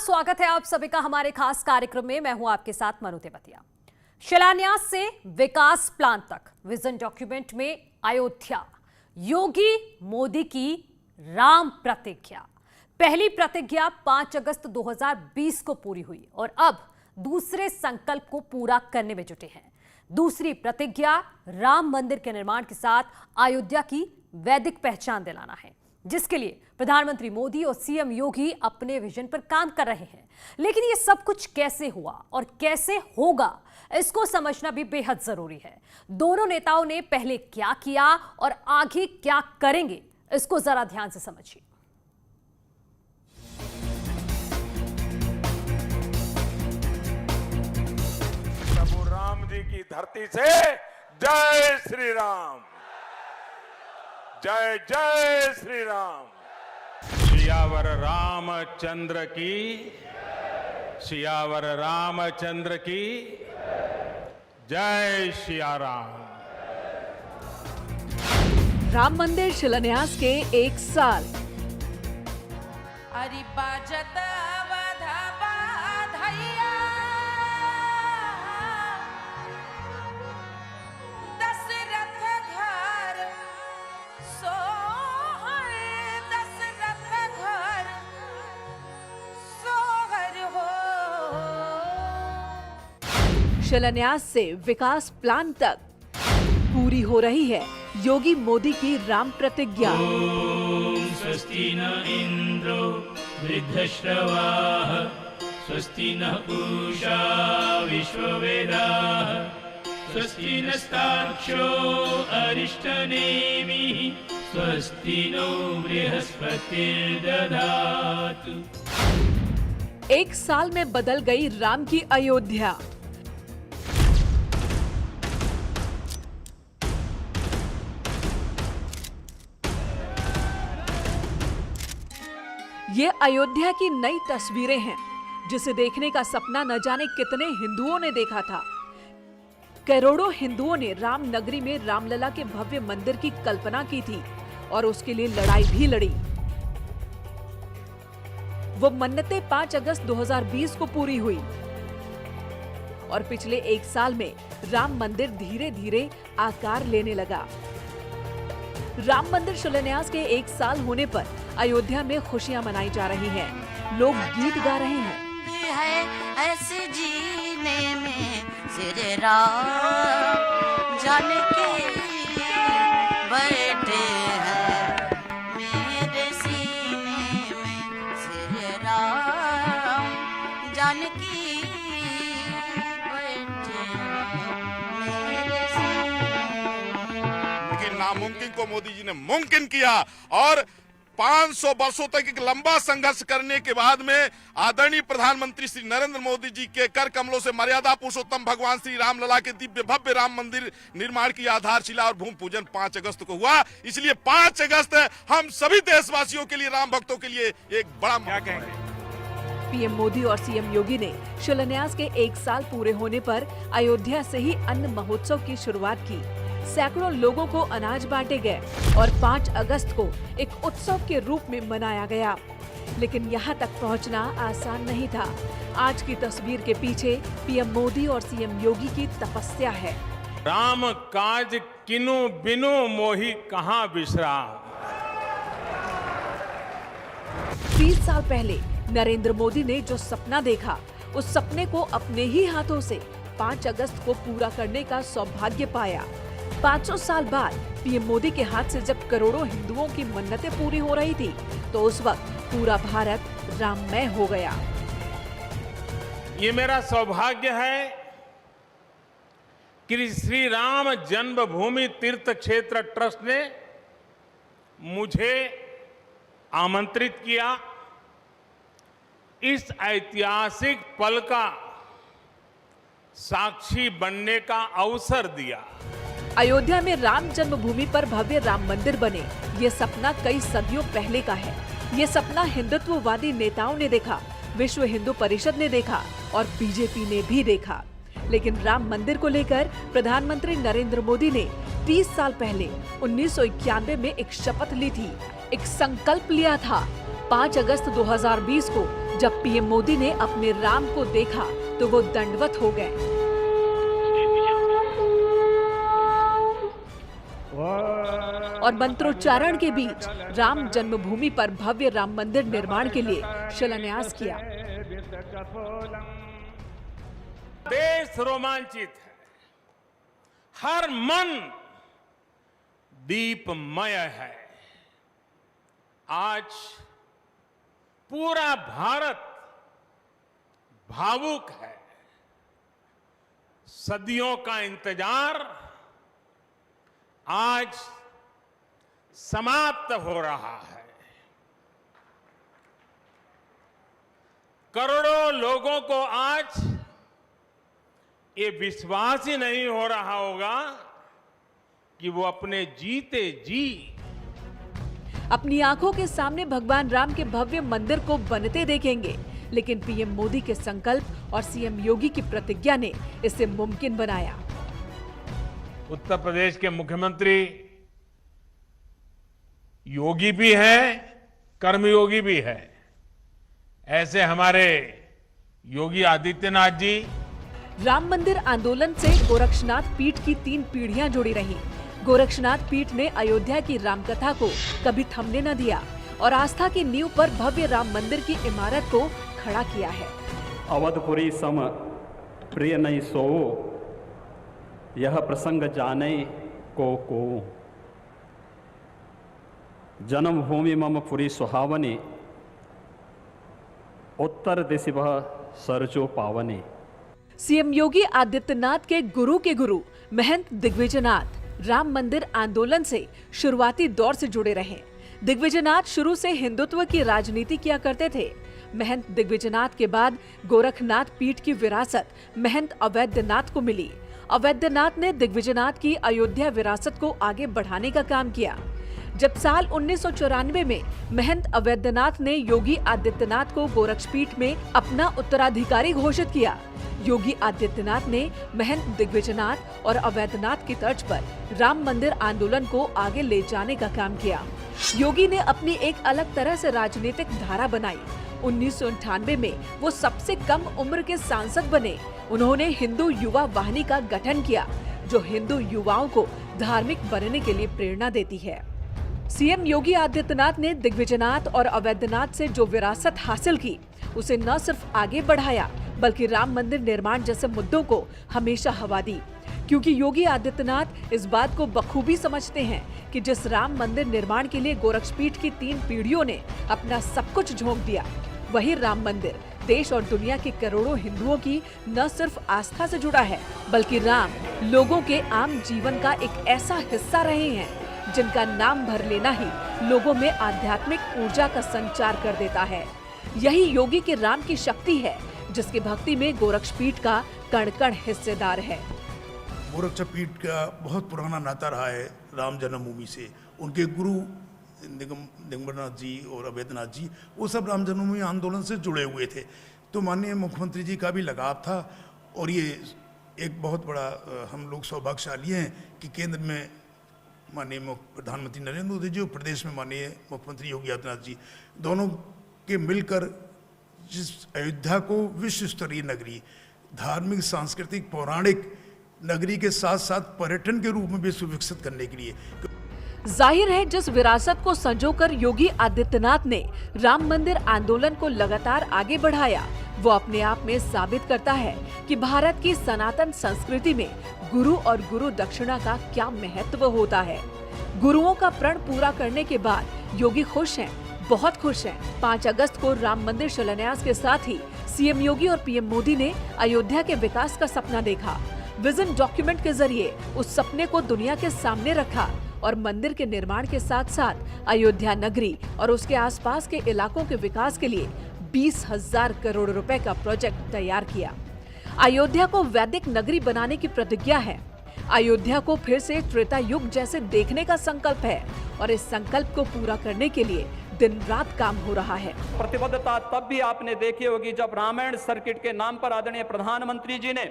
स्वागत है आप सभी का हमारे खास कार्यक्रम में। मैं हूं आपके साथ मनु तेवतिया। शिलान्यास से विकास प्लान तक विजन डॉक्यूमेंट में अयोध्या, योगी मोदी की राम प्रतिज्ञा। पहली प्रतिज्ञा 5 अगस्त 2020 को पूरी हुई और अब दूसरे संकल्प को पूरा करने में जुटे हैं। दूसरी प्रतिज्ञा राम मंदिर के निर्माण के साथ अयोध्या की वैदिक पहचान दिलाना है, जिसके लिए प्रधानमंत्री मोदी और सीएम योगी अपने विजन पर काम कर रहे हैं। लेकिन ये सब कुछ कैसे हुआ और कैसे होगा, इसको समझना भी बेहद जरूरी है। दोनों नेताओं ने पहले क्या किया और आगे क्या करेंगे, इसको जरा ध्यान से समझिए। प्रभु राम जी की धरती से जय श्री राम, जय जय श्री राम। सियावर रामचंद्र की, सियावर रामचंद्र की जय सिया राम। राम मंदिर शिलान्यास के 1 साल। अरे बाजत बधा बाधैया, दशरथ घर सोहर, दशरथ घर सोहर हो। शिलान्यास से विकास प्लान तक पूरी हो रही है योगी मोदी की राम प्रतिज्ञा। स्वस्ति न इंद्रो वृद्धश्रवाः, स्वस्ति न पूषा विश्ववेदाः, स्वस्ति नस्तार्क्ष्यो अरिष्टनेमिः, स्वस्ति नो बृहस्पतिर्दधातु। 1 साल में बदल गई राम की अयोध्या। ये अयोध्या की नई तस्वीरें हैं, जिसे देखने का सपना न जाने कितने हिंदुओं ने देखा था। करोड़ों हिंदुओं ने राम नगरी में रामलला के भव्य मंदिर की कल्पना की थी और उसके लिए लड़ाई भी लड़ी। वो मन्नतें 5 अगस्त 2020 को पूरी हुई और पिछले 1 साल में राम मंदिर धीरे धीरे आकार लेने लगा। राम मंदिर शिलान्यास के 1 साल होने पर अयोध्या में खुशियां मनाई जा रही हैं। लोग गीत गा रहे हैं। ये है ऐसे जीने में श्री राम जानकी बैठे हैं, मेरे सीने में श्री राम जानकी बैठे हैं, मेरे सीने। लेकिन नामुमकिन को मोदी जी ने मुमकिन किया और 500 वर्षों तक एक लंबा संघर्ष करने के बाद में आदरणीय प्रधानमंत्री श्री नरेंद्र मोदी जी के कर कमलों से मर्यादा पुरुषोत्तम भगवान श्री राम लला के दिव्य भव्य राम मंदिर निर्माण की आधारशिला और भूमि पूजन 5 अगस्त को हुआ। इसलिए 5 अगस्त हम सभी देशवासियों के लिए, राम भक्तों के लिए एक बड़ा क्या कहेंगे। पीएम मोदी और सीएम योगी ने शिलान्यास के 1 साल पूरे होने पर अयोध्या से ही अन्न महोत्सव की शुरुआत की। सैकड़ों लोगों को अनाज बांटे गए और 5 अगस्त को एक उत्सव के रूप में मनाया गया। लेकिन यहाँ तक पहुँचना आसान नहीं था। आज की तस्वीर के पीछे पीएम मोदी और सीएम योगी की तपस्या है। राम काज किनु बिनु मोहि कहाँ बिसरा। 20 साल पहले नरेंद्र मोदी ने जो सपना देखा, उस सपने को अपने ही हाथों से 5 अगस्त को पूरा करने का सौभाग्य पाया। 500 साल बाद पीएम मोदी के हाथ से जब करोड़ों हिंदुओं की मन्नतें पूरी हो रही थी, तो उस वक्त पूरा भारत राममय हो गया। ये मेरा सौभाग्य है कि श्री राम जन्मभूमि तीर्थ क्षेत्र ट्रस्ट ने मुझे आमंत्रित किया, इस ऐतिहासिक पल का साक्षी बनने का अवसर दिया। अयोध्या में राम जन्मभूमि पर भव्य राम मंदिर बने, ये सपना कई सदियों पहले का है। ये सपना हिंदुत्ववादी नेताओं ने देखा, विश्व हिंदू परिषद ने देखा और बीजेपी ने भी देखा। लेकिन राम मंदिर को लेकर प्रधानमंत्री नरेंद्र मोदी ने 30 साल पहले 1991 में एक शपथ ली थी, एक संकल्प लिया था। 5 अगस्त 2020 को जब पीएम मोदी ने अपने राम को देखा तो वो दंडवत हो गए। और मंत्रोच्चारण के बीच राम जन्मभूमि पर भव्य राम मंदिर निर्माण के लिए शिलान्यास किया। देश रोमांचित है, हर मन दीपमय है। आज पूरा भारत भावुक है। सदियों का इंतजार आज समाप्त हो रहा है। करोड़ों लोगों को आज ये विश्वास ही नहीं हो रहा होगा कि वो अपने जीते जी अपनी आंखों के सामने भगवान राम के भव्य मंदिर को बनते देखेंगे। लेकिन पीएम मोदी के संकल्प और सीएम योगी की प्रतिज्ञा ने इसे मुमकिन बनाया। उत्तर प्रदेश के मुख्यमंत्री योगी भी है, कर्मयोगी भी है। ऐसे हमारे योगी आदित्यनाथ जी। राम मंदिर आंदोलन से गोरक्षनाथ पीठ की 3 पीढ़ियां जुड़ी रहीं। गोरक्षनाथ पीठ ने अयोध्या की रामकथा को कभी थमने न दिया और आस्था की नींव पर भव्य राम मंदिर की इमारत को खड़ा किया है। अवधपुरी सम प्रिय नहीं सोओ, यह प्रसंग जाने को जन्मभूमि मम पुरी सुहावनी, उत्तर दिशि वह सरजो पावनी। सीएम योगी आदित्यनाथ के गुरु महंत दिग्विजयनाथ राम मंदिर आंदोलन से शुरुआती दौर से जुड़े रहे। दिग्विजयनाथ शुरू से हिंदुत्व की राजनीति किया करते थे। महंत दिग्विजयनाथ के बाद गोरखनाथ पीठ की विरासत महंत अवैधनाथ को मिली। अवैधनाथ ने दिग्विजयनाथ की अयोध्या विरासत को आगे बढ़ाने का काम किया। जब साल 1994 में महंत अवैधनाथ ने योगी आदित्यनाथ को गोरक्षपीठ में अपना उत्तराधिकारी घोषित किया, योगी आदित्यनाथ ने महंत दिग्विजयनाथ और अवैधनाथ की तर्ज पर राम मंदिर आंदोलन को आगे ले जाने का काम किया। योगी ने अपनी एक अलग तरह से राजनीतिक धारा बनाई। 1998 में वो सबसे कम उम्र के सांसद बने। उन्होंने हिंदू युवा वाहिनी का गठन किया, जो हिंदू युवाओं को धार्मिक बनने के लिए प्रेरणा देती है। सीएम योगी आदित्यनाथ ने दिग्विजयनाथ और अवैधनाथ से जो विरासत हासिल की, उसे न सिर्फ आगे बढ़ाया बल्कि राम मंदिर निर्माण जैसे मुद्दों को हमेशा हवा दी। क्योंकि योगी आदित्यनाथ इस बात को बखूबी समझते हैं कि जिस राम मंदिर निर्माण के लिए गोरक्षपीठ की 3 पीढ़ियों ने अपना सब कुछ झोंक दिया, वही राम मंदिर देश और दुनिया के करोड़ों हिंदुओं की न सिर्फ आस्था से जुड़ा है, बल्कि राम लोगों के आम जीवन का एक ऐसा हिस्सा रहे हैं जिनका नाम भर लेना ही लोगों में आध्यात्मिक ऊर्जा का संचार कर देता है। यही योगी के राम की शक्ति है, जिसकी भक्ति में गोरक्षपीठ का कण-कण हिस्सेदार है। गोरक्षपीठ का बहुत पुराना नाता रहा है राम जन्मभूमि से। उनके गुरु दिगंबरनाथ जी और अवैधनाथ जी, वो सब राम जन्मभूमि आंदोलन से जुड़े हुए थे। तो माननीय मुख्यमंत्री जी का भी लगाव था। और ये एक बहुत बड़ा हम लोग सौभाग्यशाली हैं कि केंद्र में माननीय प्रधानमंत्री नरेंद्र मोदी जी और प्रदेश में माननीय मुख्यमंत्री योगी आदित्यनाथ जी, दोनों के मिलकर जिस अयोध्या को विश्व स्तरीय नगरी, धार्मिक, सांस्कृतिक, पौराणिक नगरी के साथ साथ पर्यटन के रूप में भी सुविकसित करने के लिए, जाहिर है जिस विरासत को संजोकर योगी आदित्यनाथ ने राम मंदिर आंदोलन को लगातार आगे बढ़ाया, वो अपने आप में साबित करता है कि भारत की सनातन संस्कृति में गुरु और गुरु दक्षिणा का क्या महत्व होता है। गुरुओं का प्रण पूरा करने के बाद योगी खुश हैं, बहुत खुश हैं। 5 अगस्त को राम मंदिर शिलान्यास के साथ ही सीएम योगी और पीएम मोदी ने अयोध्या के विकास का सपना देखा। विजन डॉक्यूमेंट के जरिए उस सपने को दुनिया के सामने रखा और मंदिर के निर्माण के साथ साथ अयोध्या नगरी और उसके आसपास के इलाकों के विकास के लिए 20,000 करोड़ रुपए का प्रोजेक्ट तैयार किया। अयोध्या को वैदिक नगरी बनाने की प्रतिज्ञा है। अयोध्या को फिर से त्रेता युग जैसे देखने का संकल्प है और इस संकल्प को पूरा करने के लिए दिन रात काम हो रहा है। प्रतिबद्धता तब भी आपने देखी होगी जब रामायण सर्किट के नाम पर आदरणीय प्रधानमंत्री जी ने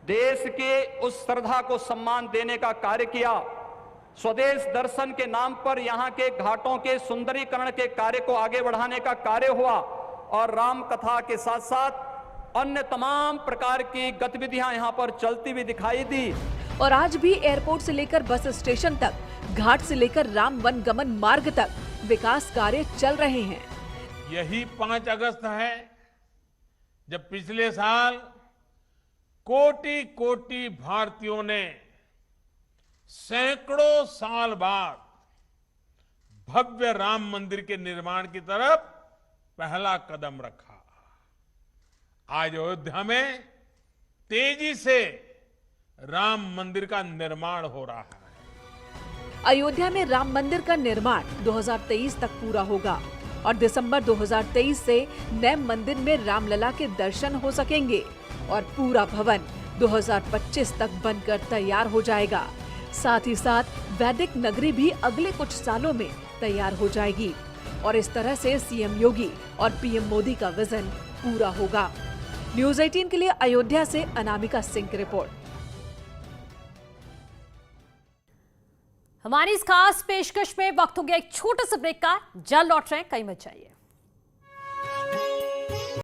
देश के उस श्रद्धा को सम्मान देने का कार्य किया। स्वदेश दर्शन के नाम पर यहाँ के घाटों के सुंदरीकरण के कार्य को आगे बढ़ाने का कार्य हुआ। और राम कथा के साथ साथ अन्य तमाम प्रकार की गतिविधियां यहां पर चलती हुई दिखाई दी। और आज भी एयरपोर्ट से लेकर बस स्टेशन तक, घाट से लेकर राम वन गमन मार्ग तक विकास कार्य चल रहे हैं। यही 5 अगस्त है जब पिछले साल कोटि कोटि भारतीयों ने सैकड़ों साल बाद भव्य राम मंदिर के निर्माण की तरफ पहला कदम रखा। आज अयोध्या में तेजी से राम मंदिर का निर्माण हो रहा है। अयोध्या में राम मंदिर का निर्माण 2023 तक पूरा होगा और दिसंबर 2023 से नए मंदिर में रामलला के दर्शन हो सकेंगे और पूरा भवन 2025 तक बनकर तैयार हो जाएगा। साथ ही साथ वैदिक नगरी भी अगले कुछ सालों में तैयार हो जाएगी और इस तरह से सीएम योगी और पीएम मोदी का विजन पूरा होगा। न्यूज़ 18 के लिए अयोध्या से अनामिका सिंह की रिपोर्ट। हमारी इस खास पेशकश में वक्त हो गया एक छोटे से ब्रेक का। जल्द लौट रहे हैं, कहीं मत जाइए।